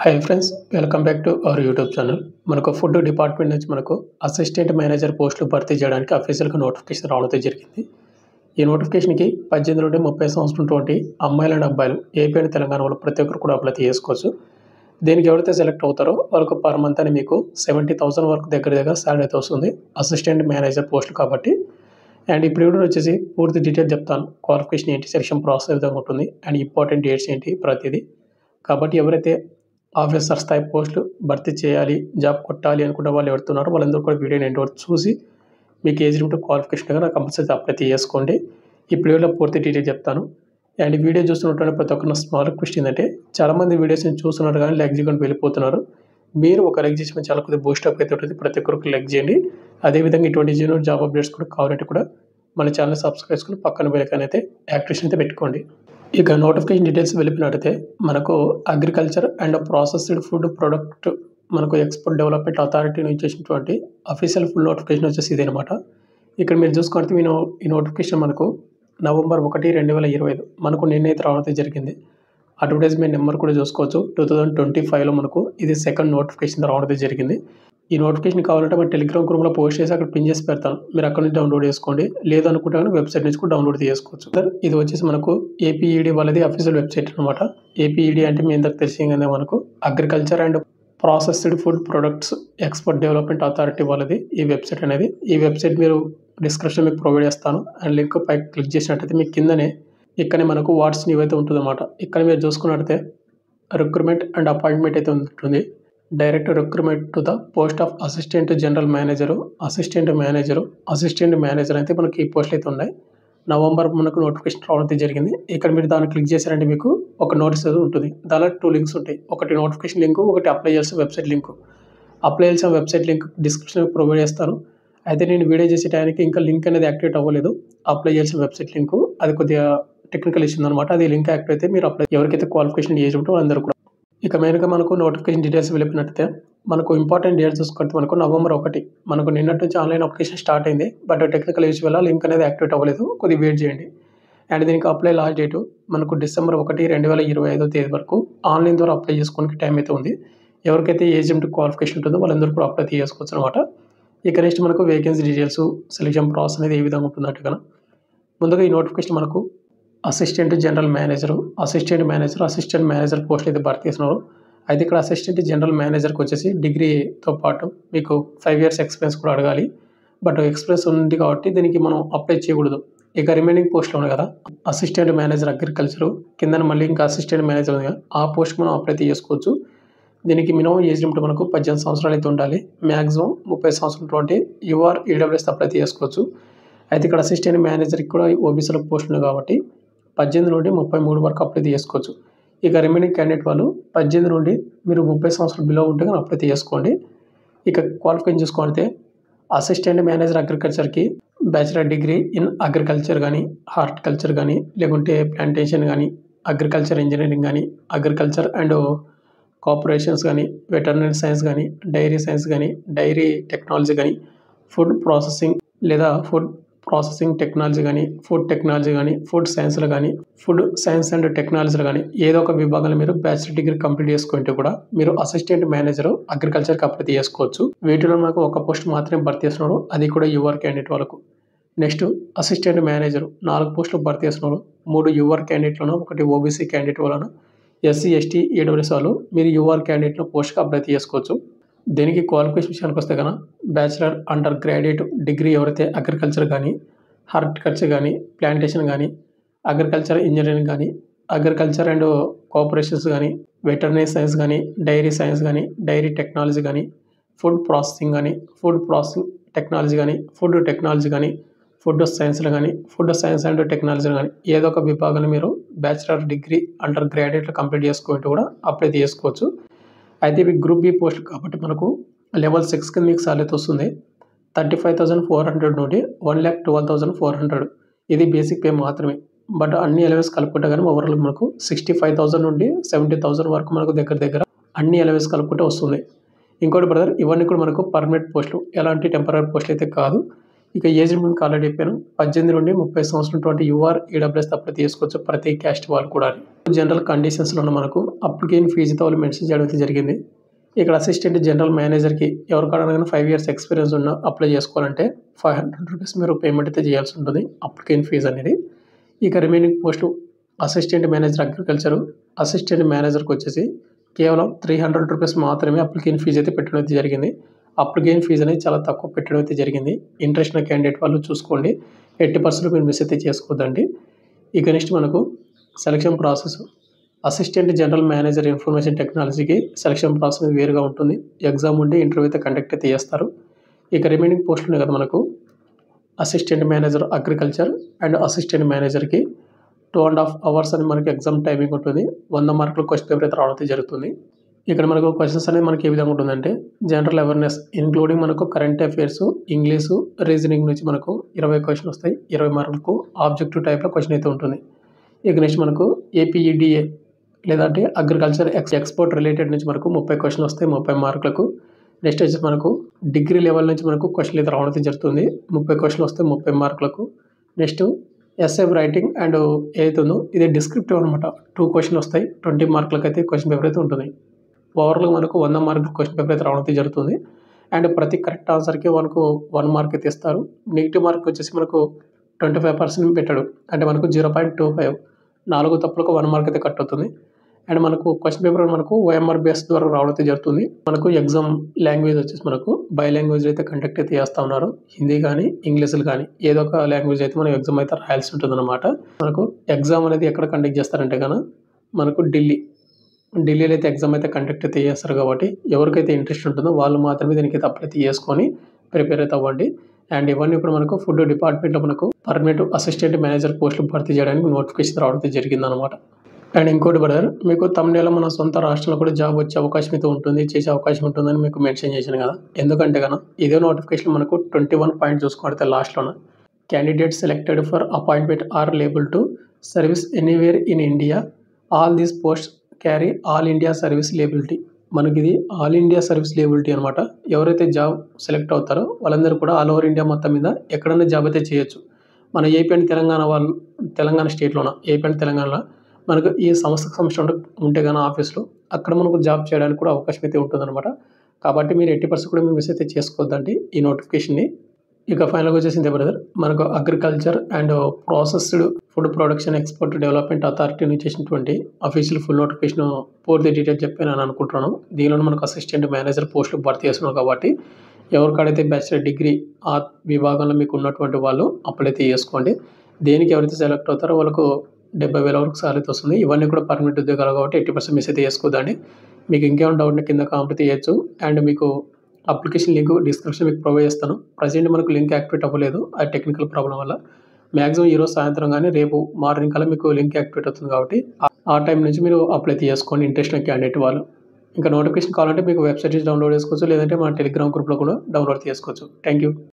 Hi friends, welcome back to our YouTube channel. మనకు food department నుంచి మనకు assistant manager పోస్టులు భర్తీ చేయడానికి అఫీషియల్గా నోటిఫికేషన్ రావడం జరిగింది. ఈ నోటిఫికేషన్కి 18 నుండి 30 సంవత్సరం అమ్మాయిలు అండ్ అబ్బాయిలు ఏపీ అండ్ తెలంగాణ వాళ్ళు ప్రతి ఒక్కరు కూడా అప్లై చేసుకోవచ్చు. దీనికి ఎవరైతే సెలెక్ట్ అవుతారో వాళ్ళకు పర్ మంత్ అని మీకు 70,000 వరకు దగ్గర శాలరీ అయితే వస్తుంది అసిస్టెంట్ మేనేజర్ పోస్టులు కాబట్టి. అండ్ ఇప్పుడు వీడియో వచ్చేసి పూర్తి డీటెయిల్ చెప్తాను. క్వాలిఫికేషన్ ఏంటి, సెలక్షన్ ప్రాసెస్ ఏ విధంగా ఉంటుంది అండ్ ఇంపార్టెంట్ డేట్స్ ఏంటి ప్రతిదీ. కాబట్టి ఎవరైతే ఆఫీసర్ స్థాయి పోస్టులు భర్తీ చేయాలి, జాబ్ కొట్టాలి అనుకుంటే వాళ్ళు ఎవరుతున్నారో వాళ్ళందరూ కూడా వీడియోని ఎండ్ వరకు చూసి మీకు ఏజ్ లిమిట్ క్వాలిఫికేషన్ నాకు కంపల్సరీ అప్లై చేసుకోండి. ఈ వీడియోలో పూర్తి డీటెయిల్ చెప్తాను. అండ్ ఈ వీడియో చూస్తున్నటువంటి ప్రతి ఒక్కరు స్మాల్ రిక్వెస్ట్ ఏంటంటే, చాలామంది వీడియోస్ని చూస్తున్నారు కానీ లైక్ చేయకుండా వెళ్ళిపోతున్నారు. మీరు ఒక లైక్ చేసి చాలా కొద్దిగా బూస్టప్ అయితే ఉంటుంది. ప్రతి ఒక్కరికి లైక్ చేయండి. అదేవిధంగా ఇటువంటి జెన్యూన్ జాబ్ అప్డేట్స్ కూడా కావాలంటే కూడా మన ఛానల్ సబ్స్క్రైబ్ చేసుకుని పక్కన బెల్ అయితే యాక్టివేషన్ అయితే పెట్టుకోండి. ఇక నోటిఫికేషన్ డీటెయిల్స్ వెళ్ళిపోయినట్టయితే మనకు agriculture and processed food product మనకు ఎక్స్పోర్ట్ డెవలప్మెంట్ అథారిటీ నుంచి చేసినటువంటి అఫీషియల్ ఫుల్ నోటిఫికేషన్ వచ్చేసి ఇదే అనమాట. ఇక్కడ మీరు చూసుకుంటే ఈ నోటిఫికేషన్ మనకు November 1, 2025 మనకు నిన్నైతే రావడం జరిగింది. అడ్వర్టైజ్మెంట్ నెంబర్ కూడా చూసుకోవచ్చు. 2025లో మనకు ఇది సెకండ్ నోటిఫికేషన్ రావడం జరిగింది. ఈ నోటిఫికేషన్ కావాలంటే మన టెలిగ్రామ్ గ్రూప్లో పోస్ట్ చేసి అక్కడ పిన్ చేసి పెడతాను. మీరు అక్కడ నుంచి డౌన్లోడ్ చేసుకోండి. లేదనుకుంటే కానీ వెబ్సైట్ నుంచి కూడా డౌన్లోడ్ చేసుకోవచ్చు. ఇది వచ్చేసి మనకు ఏపీఈడి వాళ్ళది అఫీషియల్ వెబ్సైట్ అనమాట. ఏపీఈడి అంటే మీ అందరికి తెలిసిందే మనకు agriculture and processed food products export development authority వాళ్ళది ఈ వెబ్సైట్ అనేది. ఈ వెబ్సైట్ మీరు డిస్క్రిప్షన్ మీకు ప్రొవైడ్ చేస్తాను. అండ్ లింక్ పై క్లిక్ చేసినట్టయితే మీకు కిందనే ఇక్కడనే మనకు వాట్స్ న్యూ అయితే ఉంటుందన్నమాట. ఇక్కడ మీరు చూసుకున్నట్టయితే రిక్రూట్మెంట్ అండ్ అపాయింట్మెంట్ అయితే ఉంటుంది. Direct recruitment to the post of assistant general manager, assistant manager అయితే మనకి ఈ పోస్టులు అయితే ఉన్నాయి. నవంబర్ మనకు నోటిఫికేషన్ రావడం జరిగింది. ఇక్కడ మీరు దాన్ని క్లిక్ చేశారంటే మీకు ఒక నోటీస్ అయితే ఉంటుంది. దానిలో 2 లింక్స్ ఉంటాయి. ఒకటి నోటిఫికేషన్ లింక్, ఒకటి అప్లై చేయాల్సిన వెబ్సైట్ లింక్. అప్లై చేయాల్సిన వెబ్సైట్ లింక్ డిస్క్రిప్షన్ ప్రొవైడ్ చేస్తాను. అయితే నేను వీడియో చేసే టైంకి ఇంకా లింక్ అనేది యాక్టివేట్ అవ్వలేదు. అప్లై చేయాల్సిన వెబ్సైట్ లింక్ అది కొద్దిగా టెక్నికల్ ఇష్యూ అనమాట. అది లింక్ యాక్టివ్ అయితే మీరు అప్లై ఎవరికైతే క్వాలిఫికేషన్ ఏజ్ ఉంటుందో అందరూ కూడా. ఇక మెయిన్గా మనకు నోటిఫికేషన్ డీటెయిల్స్ వెళ్ళిపోయినట్టయితే మనకు ఇంపార్టెంట్ డేట్స్ చూసుకుంటే మనకు November 1 మనకు నిన్నటి నుంచి ఆన్లైన్ అప్లికేషన్ స్టార్ట్ అయింది. బట్ టెక్నికల్ ఇష్యూ వల్ల లింక్ అనేది యాక్టివేట్ అవ్వలేదు. కొద్దిగా వెయిట్ చేయండి. అండ్ దీనికి అప్లై లాస్ట్ డేటు మనకు December 1, 2025 వరకు ఆన్లైన్ ద్వారా అప్లై చేసుకోవడానికి టైం అయితే ఉంది. ఎవరికైతే ఏజ్ లిమిట్ క్వాలిఫికేషన్ ఉంటుందో వాళ్ళందరూ కూడా అప్లై చేసుకోవచ్చు అనమాట. ఇక నెక్స్ట్ మనకు వేకెన్సీ డీటెయిల్స్, సెలక్షన్ ప్రాసెస్ అనేది ఏ విధంగా ఉంటున్నట్టుగా ముందుగా ఈ నోటిఫికేషన్ మనకు assistant general manager, assistant manager పోస్టులు అయితే భర్తీ చేస్తున్నారు. అయితే ఇక్కడ అసిస్టెంట్ జనరల్ మేనేజర్కి వచ్చేసి డిగ్రీతో పాటు మీకు 5 years ఎక్స్పీరియన్స్ కూడా అడగాలి. బట్ ఎక్స్పీరియన్స్ ఉంది కాబట్టి దీనికి మనం అప్లై చేయకూడదు. ఇక రిమైనింగ్ పోస్టులు ఉన్నాయి కదా, అసిస్టెంట్ మేనేజర్ అగ్రికల్చరు కింద మళ్ళీ ఇంకా అసిస్టెంట్ మేనేజర్ ఉంది కదా, ఆ పోస్ట్కి మనం అప్లై చేసుకోవచ్చు. దీనికి మినిమం ఏజ్ లిమిట్ మనకు 18 సంవత్సరాలు అయితే ఉండాలి. మ్యాక్సిమం 30 సంవత్సరాలు యూఆర్ ఈడబ్ల్యూఎస్ అప్లై చేసుకోవచ్చు. అయితే ఇక్కడ అసిస్టెంట్ మేనేజర్కి కూడా ఓబీసీలో పోస్టులు కాబట్టి 18 నుండి 33 వరకు అప్లై చేసుకోవచ్చు. ఇక రిమైనింగ్ క్యాండిడేట్ వాళ్ళు 18 నుండి మీరు 30 సంవత్సరాలు బిలో ఉంటే కానీ అప్లై చేసుకోండి. ఇక క్వాలిఫికేషన్ చూసుకుంటే అసిస్టెంట్ మేనేజర్ అగ్రికల్చర్కి బ్యాచిలర్ డిగ్రీ ఇన్ అగ్రికల్చర్ కానీ, హార్టికల్చర్ కానీ, లేకుంటే ప్లాంటేషన్ కానీ, అగ్రికల్చర్ ఇంజనీరింగ్ కానీ, అగ్రికల్చర్ అండ్ కార్పొరేషన్స్ కానీ, వెటర్నరీ సైన్స్ కానీ, డైరీ సైన్స్ కానీ, డైరీ టెక్నాలజీ కానీ, ఫుడ్ ప్రాసెసింగ్ లేదా ఫుడ్ ప్రాసెసింగ్ టెక్నాలజీ కానీ, ఫుడ్ టెక్నాలజీ కానీ, ఫుడ్ సైన్స్లో కానీ, ఫుడ్ సైన్స్ అండ్ టెక్నాలజీలో కానీ ఏదో ఒక విభాగంలో మీరు బ్యాచిలర్ డిగ్రీ కంప్లీట్ చేసుకుంటే కూడా మీరు అసిస్టెంట్ మేనేజర్ అగ్రికల్చర్కి అప్లై చేసుకోవచ్చు. వీటిలో మనకు ఒక పోస్ట్ మాత్రమే భర్తీ చేస్తున్నారు, అది కూడా యువర్ క్యాండిడేట్ వాళ్ళకు. నెక్స్ట్ అసిస్టెంట్ మేనేజర్ 4 పోస్టులు భర్తీ చేస్తున్నారు. 3 యువర్ క్యాండిడేట్లను, 1 ఓబీసీ క్యాండిడేట్ వలన, ఎస్సీ ఎస్టీ ఈడబ్ల్యూఎస్ వాళ్ళు మీరు యువర్ క్యాండిడేట్లో పోస్ట్కి అప్లై చేసుకోవచ్చు. దీనికి క్వాలిఫికేషన్ విషయానికి వస్తే కనుక బ్యాచిలర్ అండర్ గ్రాడ్యుయేట్ డిగ్రీ ఎవరైతే అగ్రికల్చర్ కానీ, హార్టికల్చర్ కానీ, ప్లాంటేషన్ కానీ, అగ్రికల్చర్ ఇంజనీరింగ్ కానీ, అగ్రికల్చర్ అండ్ కార్పొరేషన్స్ కానీ, వెటర్నరీ సైన్స్ కానీ, డైరీ సైన్స్ కానీ, డైరీ టెక్నాలజీ కానీ, ఫుడ్ ప్రాసెసింగ్ కానీ, ఫుడ్ ప్రాసెసింగ్ టెక్నాలజీ కానీ, ఫుడ్ టెక్నాలజీ కానీ, ఫుడ్ సైన్స్లో కానీ, ఫుడ్ సైన్స్ అండ్ టెక్నాలజీలో కానీ ఏదో ఒక విభాగాన్ని మీరు బ్యాచిలర్ డిగ్రీ అండర్ గ్రాడ్యుయేట్లో కంప్లీట్ చేసుకుంటూ కూడా అప్లై చేసుకోవచ్చు. అయితే ఇవి గ్రూప్ బి పోస్టులు కాబట్టి మనకు లెవెల్ 6 కింద మీకు సాలరీ వస్తుంది. 35,400 నుండి 1,12,400 ఇది బేసిక్ పే మాత్రమే. బట్ అన్ని అలవెన్స్ కలుపుకుంటే కానీ ఓవరాల్ మనకు 65,000 నుండి 70,000 వరకు మనకు దగ్గర అన్ని అలవెన్స్ కలుపుకుంటే వస్తుంది. ఇంకోటి బ్రదర్, ఇవన్నీ కూడా మనకు పర్మనెంట్ పోస్టులు, ఎలాంటి టెంపరీ పోస్టులు అయితే కాదు. ఇక ఏజ్ లిమిట్ ఆల్రెడీ చెప్పాను. 18 నుండి 30 సంవత్సరాలు యూఆర్, ఈడబ్ల్యూఎస్ అప్లై చేసుకోవచ్చు ప్రతి క్యాస్ట్ వాళ్ళు కూడా. జనరల్ కండిషన్స్‌లో మనకు అప్లికేషన్ ఫీజుతో వాళ్ళు మెన్షన్ చేయడం అయితే జరిగింది. ఇక్కడ అసిస్టెంట్ జనరల్ మేనేజర్‌కి ఎవరికైనా 5 ఇయర్స్ ఎక్స్‌పీరియన్స్ ఉన్న అప్లై చేసుకోవాలంటే ₹500 మీరు పేమెంట్ అయితే చేయాల్సి ఉంటుంది అప్లికేషన్ ఫీజు అనేది. ఇక remaining post assistant manager agriculture, assistant మేనేజర్‌కి వచ్చేసి కేవలం ₹300 మాత్రమే అప్లికేషన్ ఫీజు అయితే పెట్టడం అయితే జరిగింది. అప్లికేషన్ ఫీజు అనేది చాలా తక్కువ పెట్టడం అయితే జరిగింది. ఇంట్రెస్ట్ ఉన్న క్యాండిడేట్ వాళ్ళు చూసుకోండి. 80% మీరు మిస్ అయితే చేసుకోవద్దండి. ఇక నెక్స్ట్ మనకు selection process. Assistant general manager information టెక్నాలజీకి సెలక్షన్ ప్రాసెస్ వేరుగా ఉంటుంది. ఎగ్జామ్ ఉండి ఇంటర్వ్యూ అయితే కండక్ట్ అయితే చేస్తారు. ఇక రిమైనింగ్ పోస్టులు ఉన్నాయి కదా మనకు assistant manager agriculture and assistant మేనేజర్‌కి 2½ అవర్స్ అని మనకి ఎగ్జామ్ టైమింగ్ ఉంటుంది. 100 మార్కుల క్వెషన్ పేపర్ అయితే రావడం అయితే జరుగుతుంది. ఇక్కడ మనకు క్వెషన్స్ అనేది మనకి ఏ విధంగా ఉంటుందంటే జనరల్ అవేర్‌నెస్ ఇంక్లూడింగ్ మనకు కరెంట్ అఫైర్స్, ఇంగ్లీషు, రీజనింగ్ నుంచి మనకు 20 క్వెషన్ వస్తాయి. 20 మార్కులకు ఆబ్జెక్టివ్ టైప్‌లో క్వెషన్ అయితే ఉంటుంది. ఇక నెక్స్ట్ మనకు ఏపీఈడీఏ లేదంటే అగ్రికల్చర్ ఎక్స్‌పోర్ట్ రిలేటెడ్ నుంచి మనకు 30 క్వెషన్‌లు వస్తాయి 30 మార్కులకు. నెక్స్ట్ వచ్చేసి మనకు డిగ్రీ లెవెల్ నుంచి మనకు క్వెషన్‌లు అయితే రావడం అయితే జరుగుతుంది. 30 క్వెషన్‌లు వస్తాయి 30 మార్కులకు. నెక్స్ట్ ఎస్సే రైటింగ్ అండ్ ఏదైతే ఉందో ఇది డిస్క్రిప్టివ్ అనమాట. 2 క్వెషన్‌లు వస్తాయి. 20 మార్కులకైతే క్వెషన్ పేపర్ అయితే ఉంటుంది. ఓవరాల్‌గా మనకు 100 మార్కుల క్వెషన్ పేపర్ అయితే రావడం అయితే జరుగుతుంది. అండ్ ప్రతి కరెక్ట్ ఆన్సర్‌కి మనకు 1 మార్క్ అయితే ఇస్తారు. నెగెటివ్ మార్క్ వచ్చేసి మనకు 25% పెట్టాడు. అంటే మనకు 0.25 4 తప్పులకు 1 మార్క్ అయితే కట్ అవుతుంది. అండ్ మనకు క్వెషన్ పేపర్ మనకు ఓఎంఆర్ బేస్ ద్వారా రావడం అయితే జరుగుతుంది. మనకు ఎగ్జామ్ లాంగ్వేజ్ వచ్చేసి మనకు బై లాంగ్వేజ్‌లో అయితే కండక్ట్ అయితే చేస్తా ఉన్నారు. హిందీ కానీ, ఇంగ్లీష్‌లో కానీ ఏదో ఒక లాంగ్వేజ్ అయితే మనం ఎగ్జామ్ అయితే రాయాల్సి ఉంటుందన్నమాట. మనకు ఎగ్జామ్ అనేది ఎక్కడ కండక్ట్ చేస్తారంటే మనకు ఢిల్లీలో అయితే ఎగ్జామ్ అయితే కండక్ట్ అయితే చేస్తారు కాబట్టి ఎవరికైతే ఇంట్రెస్ట్ ఉంటుందో వాళ్ళు మాత్రమే దీనికైతే అప్లై చేసుకొని ప్రిపేర్ అయితే అవ్వండి. అండ్ ఇవన్నీ ఇప్పుడు మనకు ఫుడ్ డిపార్ట్మెంట్‌లో మనకు పర్మనెంట్ అసిస్టెంట్ మేనేజర్ పోస్టులు భర్తీ చేయడానికి నోటిఫికేషన్ రావడం అయితే జరిగిందనమాట. అండ్ ఇంకోటి బ్రదర్ మీకు థంబ్‌నెయిల్‌లో మన సొంత రాష్ట్రంలో కూడా జాబ్ వచ్చే అవకాశం అయితే ఉంటుంది. చేసే అవకాశం ఉంటుందని మీకు మెన్షన్ చేశాను కదా! ఎందుకంటే ఇదే నోటిఫికేషన్ మనకు 21 పాయింట్ చూసుకుంటే లాస్ట్‌లోన candidates selected for appointment are liable to service anywhere in India. All these posts carry all India service liability. మనకిది ఆల్ ఇండియా సర్వీస్ లేబిలిటీ అనమాట. ఎవరైతే జాబ్ సెలెక్ట్ అవుతారో వాళ్ళందరూ కూడా ఆల్ ఓవర్ ఇండియా మొత్తం మీద ఎక్కడైనా జాబ్ అయితే చేయొచ్చు. మన ఏపీ అండ్ తెలంగాణ వాళ్ళు తెలంగాణ స్టేట్‌లోన ఏపీ అండ్ తెలంగాణలో మనకు ఈ సంస్థకు సంబంధించిన ఉంటే ఆఫీస్‌లో అక్కడ మనకు జాబ్ చేయడానికి కూడా అవకాశం అయితే ఉంటుందన్నమాట. కాబట్టి మీరు 80% కూడా మీరు మిస్ అయితే చేసుకోవద్దండి ఈ నోటిఫికేషన్‌ని. ఇక ఫైనల్‌గా వచ్చేసి ఇంతే బ్రదర్. మనకు agriculture and processed food production export development authority నుంచి చేసినటువంటి అఫీషియల్ ఫుల్ నోటిఫికేషన్ పూర్తి డీటెయిల్స్ చెప్పానని అనుకుంటున్నాను. దీనిలో మనకు అసిస్టెంట్ మేనేజర్ పోస్టులు భర్తీ చేస్తున్నారు కాబట్టి ఎవరికాడైతే బ్యాచిలర్ డిగ్రీ ఆ విభాగంలో మీకు ఉన్నటువంటి వాళ్ళు అప్లై అయితే చేసుకోండి. దేనికి ఎవరైతే సెలెక్ట్ అవుతారో వాళ్ళకు 70,000 వరకు సాలరీ అయితే వస్తుంది. ఇవన్నీ కూడా పర్మనెంట్ ఉద్యోగాలు కాబట్టి 80% మిస్ అయితే చేసుకోవద్దండి. మీకు ఇంకేమైనా డౌట్ ఉంటే కింద కామెంట్ చేయొచ్చు. అండ్ మీకు అప్లికేషన్ లింక్ డిస్క్రిప్షన్ మీకు ప్రొవైడ్ చేస్తాను. ప్రెజెంట్ మనకు లింక్ యాక్టివేట్ అవ్వలేదు. అది టెక్నికల్ ప్రాబ్లమ్ వల్ల. మాక్సిమం ఈరోజు సాయంత్రం కానీ రేపు మార్నింగ్ కల్లా మీకు లింక్ యాక్టివేట్ అవుతుంది కాబట్టి ఆ టైం నుంచి మీరు అప్లై చేసుకోండి ఇంట్రెస్ట్ ఉన్న క్యాండిడేట్ వాళ్ళు. ఇంకా నోటిఫికేషన్ కావాలంటే మీకు వెబ్సైట్ నుంచి డౌన్లోడ్ చేసుకోవచ్చు. లేదంటే మన టెలిగ్రామ్ గ్రూప్‌లో కూడా డౌన్లోడ్ చేసుకోవచ్చు. Thank you.